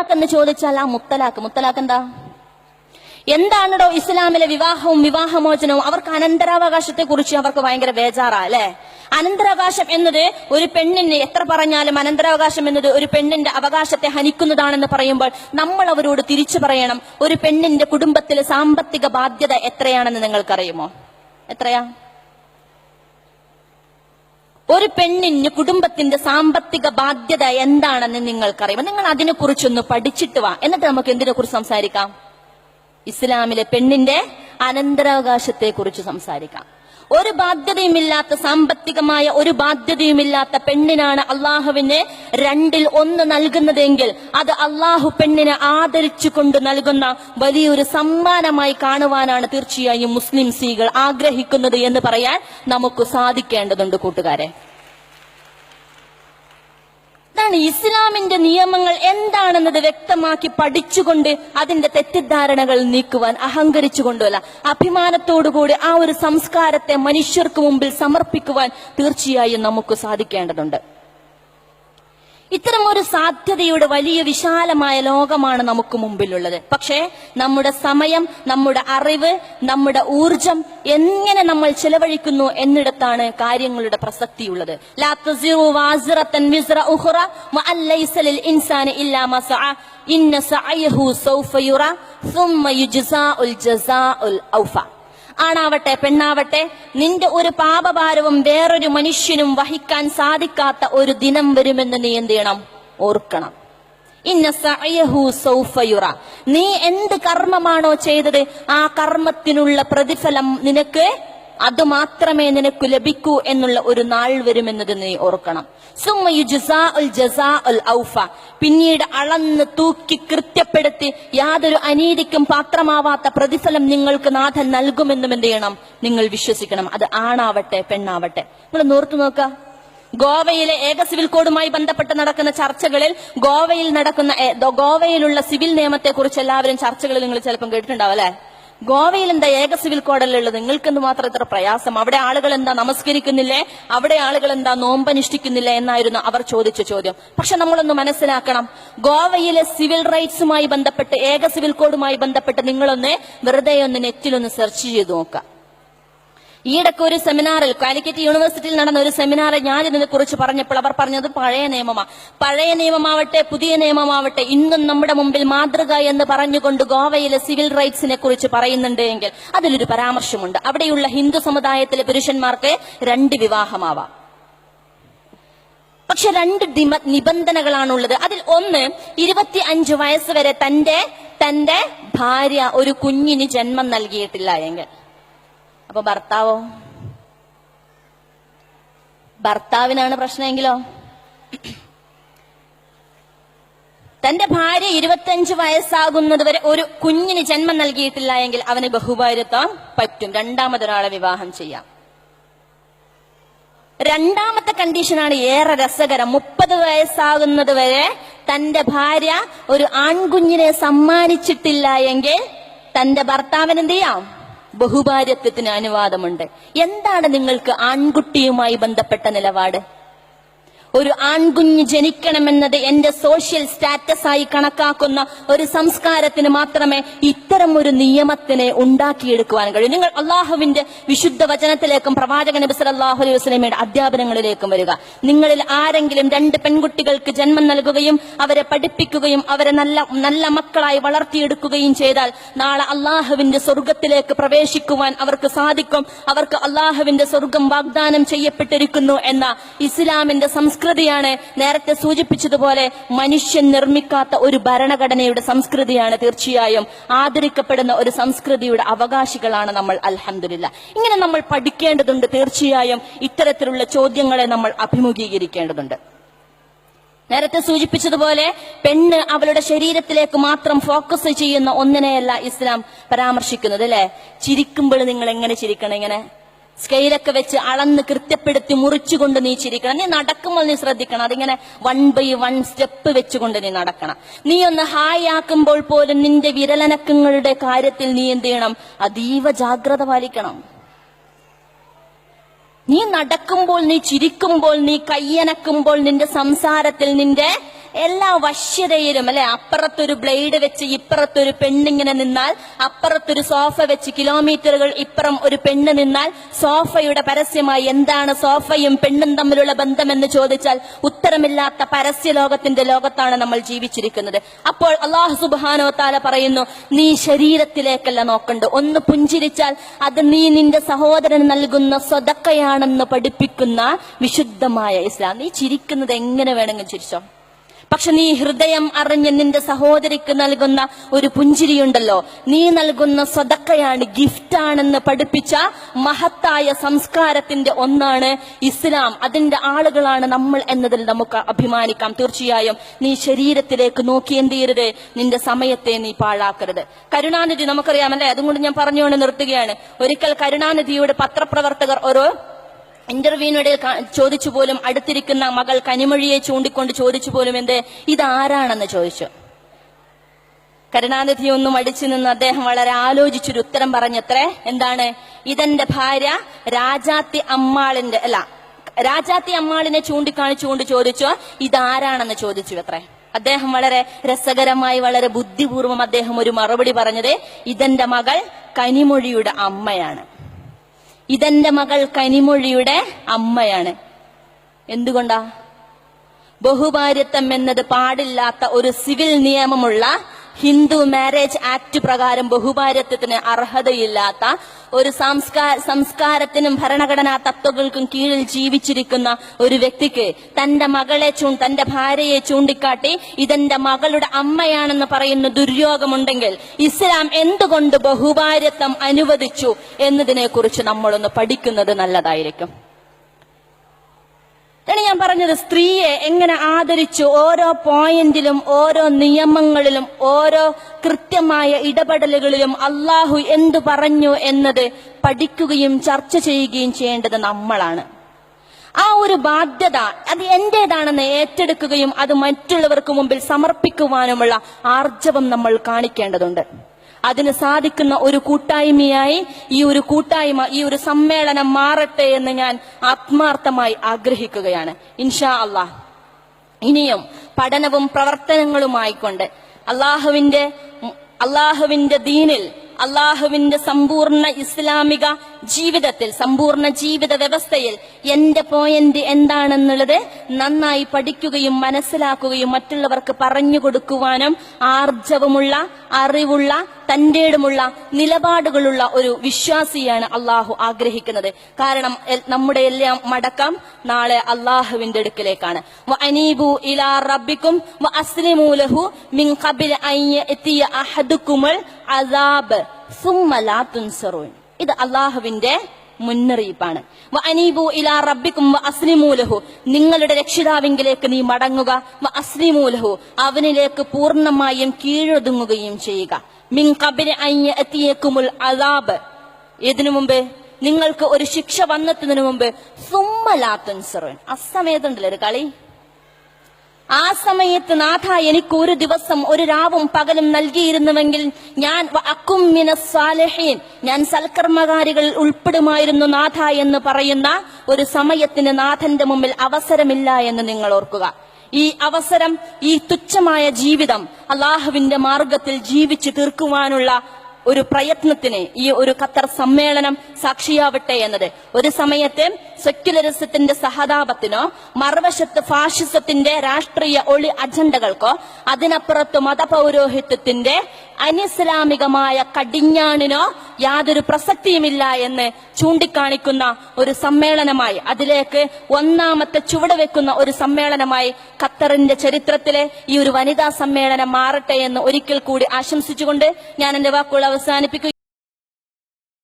മുത്തലാഖ് എന്ന് ചോദിച്ചാൽ ആ മുത്തലാഖ് എന്താണോ ഇസ്ലാമിലെ വിവാഹവും വിവാഹമോചനവും? അവർക്ക് അനന്തരാവകാശത്തെ കുറിച്ച് അവർക്ക് ഭയങ്കര ബേജാറാ അല്ലെ. അനന്തരാവകാശം എന്നത് ഒരു പെണ്ണിന് എത്ര പറഞ്ഞാലും അനന്തരാവകാശം എന്നത് ഒരു പെണ്ണിന്റെ അവകാശത്തെ ഹനിക്കുന്നതാണെന്ന് പറയുമ്പോൾ നമ്മൾ അവരോട് തിരിച്ചു പറയണം, ഒരു പെണ്ണിന്റെ കുടുംബത്തിലെ സാമ്പത്തിക ബാധ്യത എത്രയാണെന്ന് നിങ്ങൾക്കറിയുമോ? എത്രയാ? ഒരു പെണ്ണിന് കുടുംബത്തിന്റെ സാമ്പത്തിക ബാധ്യത എന്താണെന്ന് നിങ്ങൾക്കറിയുമോ? നിങ്ങൾ അതിനെക്കുറിച്ചൊന്ന് പഠിച്ചിട്ട് വാ, എന്നിട്ട് നമുക്ക് എന്തിനെ കുറിച്ച് സംസാരിക്കാം? ഇസ്ലാമിലെ പെണ്ണിന്റെ അനന്തരാവകാശത്തെ കുറിച്ച് സംസാരിക്കാം. ഒരു ബാധ്യതയുമില്ലാത്ത, സാമ്പത്തികമായ ഒരു ബാധ്യതയുമില്ലാത്ത പെണ്ണിനാണ് അള്ളാഹുവിന് 1/2 നൽകുന്നതെങ്കിൽ അത് അള്ളാഹു പെണ്ണിനെ ആദരിച്ചുകൊണ്ട് നൽകുന്ന വലിയൊരു സമ്മാനമായി കാണുവാനാണ് തീർച്ചയായും മുസ്ലിം സ്ത്രീകൾ ആഗ്രഹിക്കുന്നത് എന്ന് പറയാൻ നമുക്ക് സാധിക്കേണ്ടതുണ്ട് കൂട്ടുകാരെ. ാണ് ഇസ്ലാമിന്റെ നിയമങ്ങൾ എന്താണെന്നത് വ്യക്തമാക്കി പഠിച്ചുകൊണ്ട് അതിന്റെ തെറ്റിദ്ധാരണകൾ നീക്കുവാൻ, അഹങ്കരിച്ചുകൊണ്ടല്ല അഭിമാനത്തോടുകൂടി ആ ഒരു സംസ്കാരത്തെ മനുഷ്യർക്ക് മുമ്പിൽ സമർപ്പിക്കുവാൻ തീർച്ചയായും നമുക്ക് സാധിക്കേണ്ടതുണ്ട്. ഇത്തരം ഒരു സാധ്യതയുടെ വലിയ വിശാലമായ ലോകമാണ് നമുക്ക് മുമ്പിലുള്ളത്. പക്ഷേ നമ്മുടെ സമയം, നമ്മുടെ അറിവ്, നമ്മുടെ ഊർജം എങ്ങനെ നമ്മൾ ചെലവഴിക്കുന്നു എന്നിടത്താണ് കാര്യങ്ങളുടെ പ്രസക്തിയുള്ളത്. ലാ തസിറു വാസിറതൻ വിസ്റ ഉഖറ വഅൻ ലൈസ ലിൽ ഇൻസാനി ഇല്ലാ മാ സഅ ഇന്ന സഅയഹു സൗഫ യുറ സുമ്മ യുജ്സാഉൽ ജസാഉൽ ഔഫ. ആണാവട്ടെ പെണ്ണാവട്ടെ, നിന്റെ ഒരു പാപഭാരവും വേറൊരു മനുഷ്യനും വഹിക്കാൻ സാധിക്കാത്ത ഒരു ദിനം വരുമെന്ന് നീ എന്ത് ചെയ്യണം? ഓർക്കണം. ഇന്ന സഅയഹു സൗഫ യുറ. നീ എന്ത് കർമ്മമാണോ ചെയ്തത് ആ കർമ്മത്തിനുള്ള പ്രതിഫലം നിനക്ക് അതുമാത്രമേ നിനക്ക് ലഭിക്കൂ എന്നുള്ള ഒരു നാൾ വരുമെന്നത് നീ ഓർക്കണം. സുമ്മ യുജ്സാഉൽ ജസാഉൽ ഔഫ. പിന്നീട് അളന്ന് തൂക്കി കൃത്യപ്പെടുത്തി യാതൊരു അനീതിക്കും പാത്രമാവാത്ത പ്രതിഫലം നിങ്ങൾക്ക് നാഥൻ നൽകുമെന്നും എന്ത് ചെയ്യണം? നിങ്ങൾ വിശ്വസിക്കണം. അത് ആണാവട്ടെ പെണ്ണാവട്ടെ. നിങ്ങൾ നോർത്തു നോക്ക, ഗോവയിലെ ഏക സിവിൽ കോഡുമായി ബന്ധപ്പെട്ട് നടക്കുന്ന ചർച്ചകളിൽ ഗോവയിലുള്ള സിവിൽ നിയമത്തെ കുറിച്ച് എല്ലാവരും ചർച്ചകളിൽ നിങ്ങൾ ചിലപ്പം കേട്ടിട്ടുണ്ടാവും അല്ലെ. ഗോവയിൽ എന്താ ഏക സിവിൽ കോഡല്ലേ ഉള്ളത്? നിങ്ങൾക്കെന്ത് മാത്രം ഇത്ര പ്രയാസം? അവിടെ ആളുകൾ എന്താ നമസ്കരിക്കുന്നില്ലേ? അവിടെ ആളുകൾ എന്താ നോമ്പനുഷ്ഠിക്കുന്നില്ലേ എന്നായിരുന്നു അവർ ചോദിച്ച ചോദ്യം. പക്ഷെ നമ്മളൊന്ന് മനസ്സിലാക്കണം, ഗോവയിലെ സിവിൽ റൈറ്റ്സുമായി ബന്ധപ്പെട്ട്, ഏക സിവിൽ കോഡുമായി ബന്ധപ്പെട്ട് നിങ്ങളൊന്ന് വെറുതെ ഒന്ന് നെറ്റിലൊന്ന് സെർച്ച് ചെയ്ത് നോക്കാം. ഈയിടയ്ക്ക് ഒരു സെമിനാറിൽ, കാലിക്കറ്റ് യൂണിവേഴ്സിറ്റിയിൽ നടന്ന ഒരു സെമിനാറിൽ ഞാൻ ഇതിനെ കുറിച്ച് പറഞ്ഞപ്പോൾ അവർ പറഞ്ഞത് പഴയ നിയമമാണ്. പഴയ നിയമമാവട്ടെ പുതിയ നിയമമാവട്ടെ ഇന്നും നമ്മുടെ മുമ്പിൽ മാതൃക എന്ന് പറഞ്ഞുകൊണ്ട് ഗോവയിലെ സിവിൽ റൈറ്റ്സിനെ കുറിച്ച് പറയുന്നുണ്ട് എങ്കിൽ അതിലൊരു പരാമർശമുണ്ട്. അവിടെയുള്ള ഹിന്ദു സമുദായത്തിലെ പുരുഷന്മാർക്ക് 2 വിവാഹമാവാം. പക്ഷെ 2 നിബന്ധനകളാണുള്ളത്. അതിൽ ഒന്ന്, 25 വയസ്സ് വരെ തന്റെ ഭാര്യ ഒരു കുഞ്ഞിന് ജന്മം നൽകിയിട്ടില്ല എങ്കിൽ. അപ്പൊ ഭർത്താവിനാണ് പ്രശ്നമെങ്കിലോ? തന്റെ ഭാര്യ 25 വയസ്സാകുന്നത് വരെ ഒരു കുഞ്ഞിന് ജന്മം നൽകിയിട്ടില്ല എങ്കിൽ അവന് ബഹുഭാര്യത്വം പറ്റും, രണ്ടാമതൊരാളെ വിവാഹം ചെയ്യാം. രണ്ടാമത്തെ കണ്ടീഷനാണ് ഏറെ രസകരം. 30 വയസ്സാകുന്നത് വരെ തന്റെ ഭാര്യ ഒരു ആൺകുഞ്ഞിനെ സമ്മാനിച്ചിട്ടില്ല എങ്കിൽ തന്റെ ഭർത്താവിന് എന്ത് ചെയ്യാം? ബഹുഭാര്യത്വത്തിന് അനുവാദമുണ്ട്. എന്താണ് നിങ്ങൾക്ക് ആൺകുട്ടിയുമായി ബന്ധപ്പെട്ട നിലപാട്? ഒരു ആൺകുഞ്ഞ് ജനിക്കണമെന്നത് എന്റെ സോഷ്യൽ സ്റ്റാറ്റസ് ആയി കണക്കാക്കുന്ന ഒരു സംസ്കാരത്തിന് മാത്രമേ ഇത്തരം ഒരു നിയമത്തിനെ ഉണ്ടാക്കിയെടുക്കുവാൻ കഴിയൂ. നിങ്ങൾ അള്ളാഹുവിന്റെ വിശുദ്ധ വചനത്തിലേക്കും പ്രവാചക നബി സല്ലല്ലാഹു അലൈഹി വസല്ലമയുടെ അധ്യാപനങ്ങളിലേക്കും വരിക. നിങ്ങളിൽ ആരെങ്കിലും 2 പെൺകുട്ടികൾക്ക് ജന്മം നൽകുകയും അവരെ പഠിപ്പിക്കുകയും അവരെ നല്ല മക്കളായി വളർത്തിയെടുക്കുകയും ചെയ്താൽ നാളെ അള്ളാഹുവിന്റെ സ്വർഗത്തിലേക്ക് പ്രവേശിക്കുവാൻ അവർക്ക് സാധിക്കും. അവർക്ക് അള്ളാഹുവിന്റെ സ്വർഗം വാഗ്ദാനം ചെയ്യപ്പെട്ടിരിക്കുന്നു എന്ന ഇസ്ലാമിന്റെ സംസ്കൃതിയാണ്, നേരത്തെ സൂചിപ്പിച്ചതുപോലെ മനുഷ്യൻ നിർമ്മിക്കാത്ത ഒരു ഭരണഘടനയുടെ സംസ്കൃതിയാണ് തീർച്ചയായും ആദരിക്കപ്പെടുന്ന ഒരു സംസ്കൃതിയുടെ അവകാശികളാണ് നമ്മൾ. അൽഹംദുലില്ലാഹ്. ഇങ്ങനെ നമ്മൾ പഠിക്കേണ്ടതുണ്ട്. തീർച്ചയായും ഇത്തരത്തിലുള്ള ചോദ്യങ്ങളെ നമ്മൾ അഭിമുഖീകരിക്കേണ്ടതുണ്ട്. നേരത്തെ സൂചിപ്പിച്ചതുപോലെ പെണ്ണ് അവളുടെ ശരീരത്തിലേക്ക് മാത്രം ഫോക്കസ് ചെയ്യുന്ന ഒന്നിനെയല്ല ഇസ്ലാം പരാമർശിക്കുന്നത് അല്ലെ. ചിരിക്കുമ്പോൾ നിങ്ങൾ എങ്ങനെ ചിരിക്കണം? ഇങ്ങനെ സ്കെയിലൊക്കെ വെച്ച് അളന്ന് കൃത്യപ്പെടുത്തി മുറിച്ചുകൊണ്ട് നീ ചിരിക്കണം. നീ നടക്കുമ്പോൾ നീ ശ്രദ്ധിക്കണം, അതിങ്ങനെ 1 by 1 സ്റ്റെപ്പ് വെച്ചുകൊണ്ട് നീ നടക്കണം. നീ ഒന്ന് ഹായ് ആക്കുമ്പോൾ പോലും നിന്റെ വിരലനക്കങ്ങളുടെ കാര്യത്തിൽ നീ എന്ത് ചെയ്യണം? അതീവ ജാഗ്രത പാലിക്കണം. നീ നടക്കുമ്പോൾ, നീ ചിരിക്കുമ്പോൾ, നീ കയ്യനക്കുമ്പോൾ നിന്റെ സംസാരത്തിൽ എല്ലാ വശ്യതയിലും അല്ലെ, അപ്പുറത്തൊരു ബ്ലേഡ് വെച്ച് ഇപ്പുറത്തൊരു പെണ്ണിങ്ങനെ നിന്നാൽ, അപ്പുറത്തൊരു സോഫ വെച്ച് കിലോമീറ്ററുകൾ ഇപ്പുറം ഒരു പെണ്ണ് നിന്നാൽ, സോഫയുടെ പരസ്യമായി എന്താണ് സോഫയും പെണ്ണും തമ്മിലുള്ള ബന്ധമെന്ന് ചോദിച്ചാൽ ഉത്തരമില്ലാത്ത പരസ്യ ലോകത്തിന്റെ ലോകത്താണ് നമ്മൾ ജീവിച്ചിരിക്കുന്നത്. അപ്പോൾ അല്ലാഹു സുബ്ഹാനഹു വ തആല പറയുന്നു, നീ ശരീരത്തിലേക്കല്ല നോക്കണ്ട, ഒന്ന് പുഞ്ചിരിച്ചാൽ അത് നീ നിന്റെ സഹോദരന് നൽകുന്ന സ്വതക്കയാണെന്ന് പഠിപ്പിക്കുന്ന വിശുദ്ധമായ ഇസ്ലാം. നീ ചിരിക്കുന്നത് എങ്ങനെ വേണമെങ്കിലും ചിരിച്ചോ, പക്ഷെ നീ ഹൃദയം അറിഞ്ഞ് നിന്റെ സഹോദരിക്ക് നൽകുന്ന ഒരു പുഞ്ചിരിയുണ്ടല്ലോ, നീ നൽകുന്ന സ്വതക്കയാണ്, ഗിഫ്റ്റാണെന്ന് പഠിപ്പിച്ച മഹത്തായ സംസ്കാരത്തിന്റെ ഒന്നാണ് ഇസ്ലാം. അതിന്റെ ആളുകളാണ് നമ്മൾ എന്നതിൽ നമുക്ക് അഭിമാനിക്കാം. തീർച്ചയായും നീ ശരീരത്തിലേക്ക് നോക്കി എന്ത് ചെയ്യരുത്, നിന്റെ സമയത്തെ നീ പാഴാക്കരുത്. കരുണാനിധി നമുക്കറിയാമല്ലേ, അതുകൊണ്ട് ഞാൻ പറഞ്ഞുകൊണ്ട് നിർത്തുകയാണ്. ഒരിക്കൽ കരുണാനിധിയുടെ പത്രപ്രവർത്തകർ ഒരു ഇന്റർവ്യൂവിനിടെ ചോദിച്ചു പോലും, അടുത്തിരിക്കുന്ന മകൾ കനിമൊഴിയെ ചൂണ്ടിക്കൊണ്ട് ചോദിച്ചു പോലും, എന്ത് ഇതാരാണെന്ന് ചോദിച്ചു. കരുണാനിധി ഒന്നും അടിച്ചു നിന്ന് അദ്ദേഹം വളരെ ആലോചിച്ചൊരു ഉത്തരം പറഞ്ഞത്രേ, എന്താണ്, ഇതെന്റെ ഭാര്യ രാജാത്തി അമ്മാളിനെ ചൂണ്ടിക്കാണിച്ചുകൊണ്ട് ചോദിച്ചു, ഇതാരാണെന്ന് ചോദിച്ചു അത്രേ. അദ്ദേഹം വളരെ രസകരമായി വളരെ ബുദ്ധിപൂർവ്വം അദ്ദേഹം ഒരു മറുപടി പറഞ്ഞത്, ഇതെന്റെ മകൾ കനിമൊഴിയുടെ അമ്മയാണ്. ഇതെന്റെ മകൾ കനിമൊഴിയുടെ അമ്മയാണ്. എന്തുകൊണ്ടാ? ബഹുഭാര്യത്വം എന്നത് പാടില്ലാത്ത ഒരു സിവിൽ നിയമമുള്ള ഹിന്ദു മാരേജ് ആക്ട് പ്രകാരം ബഹുഭാര്യത്വത്തിന് അർഹതയില്ലാത്ത ഒരു സംസ്കാരത്തിനും ഭരണഘടനാ തത്വങ്ങൾക്കും കീഴിൽ ജീവിച്ചിരിക്കുന്ന ഒരു വ്യക്തിക്ക് തന്റെ ഭാര്യയെ ചൂണ്ടിക്കാട്ടി ഇതെന്റെ മകളുടെ അമ്മയാണെന്ന് പറയുന്ന ദുര്യോഗമുണ്ടെങ്കിൽ ഇസ്ലാം എന്തുകൊണ്ട് ബഹുഭാര്യത്വം അനുവദിച്ചു എന്നതിനെ കുറിച്ച് നമ്മളൊന്ന് പഠിക്കുന്നത് നല്ലതായിരിക്കും. ഞാൻ പറഞ്ഞത്, സ്ത്രീയെ എങ്ങനെ ആദരിച്ചു, ഓരോ പോയിന്റിലും ഓരോ നിയമങ്ങളിലും ഓരോ കൃത്യമായ ഇടപെടലുകളിലും അള്ളാഹു എന്തു പറഞ്ഞു എന്നത് പഠിക്കുകയും ചർച്ച ചെയ്യുകയും ചെയ്യേണ്ടത് നമ്മളാണ്. ആ ഒരു ബാധ്യത അത് എന്റേതാണെന്ന് ഏറ്റെടുക്കുകയും അത് മറ്റുള്ളവർക്ക് മുമ്പിൽ സമർപ്പിക്കുവാനുമുള്ള ആർജവം നമ്മൾ കാണിക്കേണ്ടതുണ്ട്. അതിന് സാധിക്കുന്ന ഒരു കൂട്ടായ്മയായി ഈ ഒരു സമ്മേളനം മാറട്ടെ എന്ന് ഞാൻ ആത്മാർത്ഥമായി ആഗ്രഹിക്കുകയാണ്. ഇൻഷാ അല്ലാഹ് ഇനിയും പഠനവും പ്രവർത്തനങ്ങളുമായിക്കൊണ്ട് അള്ളാഹുവിന്റെ ദീനിൽ, അള്ളാഹുവിന്റെ സമ്പൂർണ്ണ ഇസ്ലാമിക ജീവിതത്തിൽ, സമ്പൂർണ്ണ ജീവിത വ്യവസ്ഥയിൽ എന്റെ പോയിന്റ് എന്താണെന്നുള്ളത് നന്നായി പഠിക്കുകയും മനസ്സിലാക്കുകയും മറ്റുള്ളവർക്ക് പറഞ്ഞു കൊടുക്കുവാനും ആർജവമുള്ള, അറിവുള്ള, തന്റേടുമുള്ള നിലപാടുകളുള്ള ഒരു വിശ്വാസിയാണ് അള്ളാഹു ആഗ്രഹിക്കുന്നത്. കാരണം നമ്മുടെ എല്ലാം മടക്കം നാളെ അള്ളാഹുവിന്റെ അടുക്കിലേക്കാണ്. വഅനീബു ഇലാ റബ്ബിക്കും വഅസ്ലിമൂ ലഹു മിൻ ഖബ്ല അൻ യഅതിയ അഹദുകുമുൽ അസാബ് സുമ്മ ലാ തുൻസറൂൻ. ഇത് അള്ളാഹുവിന്റെ മുന്നറിയിപ്പാണ്. വഅനീബു ഇലാ റബ്ബിക്കും വഅസ്ലിമൂ ലഹു, നിങ്ങളുടെ രക്ഷിതാവിങ്കിലേക്ക് നീ മടങ്ങുക. വഅസ്ലിമൂ ലഹു, അവനിലേക്ക് പൂർണ്ണമായും കീഴൊതുങ്ങുകയും ചെയ്യുക. മിൻ ഖബ്ല അൻ യഅതിയകുമുൽ അസാബ്, ഇതിനു മുമ്പ് നിങ്ങൾക്ക് ഒരു ശിക്ഷ വന്നെത്തുന്നതിന് മുമ്പ് സുമ്മ ലാ തുൻസറൂൻ. അസമയത്തുണ്ടല്ലോ ഒരു കളി. ആ സമയത്ത് നാഥ എനിക്ക് ഒരു ദിവസം ഒരു രാവും പകലും നൽകിയിരുന്നുവെങ്കിൽ ഞാൻ അക്കും മിനസ് സാലിഹീൻ, ഞാൻ സൽക്കർമ്മകാരികൾ ഉൾപ്പെടുമായിരുന്നു നാഥ എന്ന് പറയുന്ന ഒരു സമയത്തിന് നാഥന്റെ മുമ്പിൽ അവസരമില്ല എന്ന് നിങ്ങൾ ഓർക്കുക. ഈ അവസരം, ഈ തുച്ഛമായ ജീവിതം അള്ളാഹുവിന്റെ മാർഗത്തിൽ ജീവിച്ചു തീർക്കുവാനുള്ള ഒരു പ്രയത്നത്തിന് ഈ ഒരു ഖത്തർ സമ്മേളനം സാക്ഷിയാവട്ടെ എന്നത്. ഒരു സമയത്ത് സെക്യുലറിസത്തിന്റെ സഹതാപത്തിനോ മറുവശത്ത് ഫാഷിസത്തിന്റെ രാഷ്ട്രീയ ഒളി അജണ്ടകൾക്കോ അതിനപ്പുറത്ത് മതപൗരോഹിത്യത്തിന്റെ അനിസ്ലാമികമായ കടിഞ്ഞാണിനോ യാതൊരു പ്രസക്തിയുമില്ല എന്ന് ചൂണ്ടിക്കാണിക്കുന്ന ഒരു സമ്മേളനമായി, അതിലേക്ക് ഒന്നാമത്തെ ചുവട് വെക്കുന്ന ഒരു സമ്മേളനമായി ഖത്തറിന്റെ ചരിത്രത്തിലെ ഈ ഒരു വനിതാ സമ്മേളനം മാറട്ടെ എന്ന് ഒരിക്കൽ കൂടി ആശംസിച്ചുകൊണ്ട് ഞാൻ എന്റെ വാക്കുകൾ അവസാനിപ്പിക്കുകയാണ്.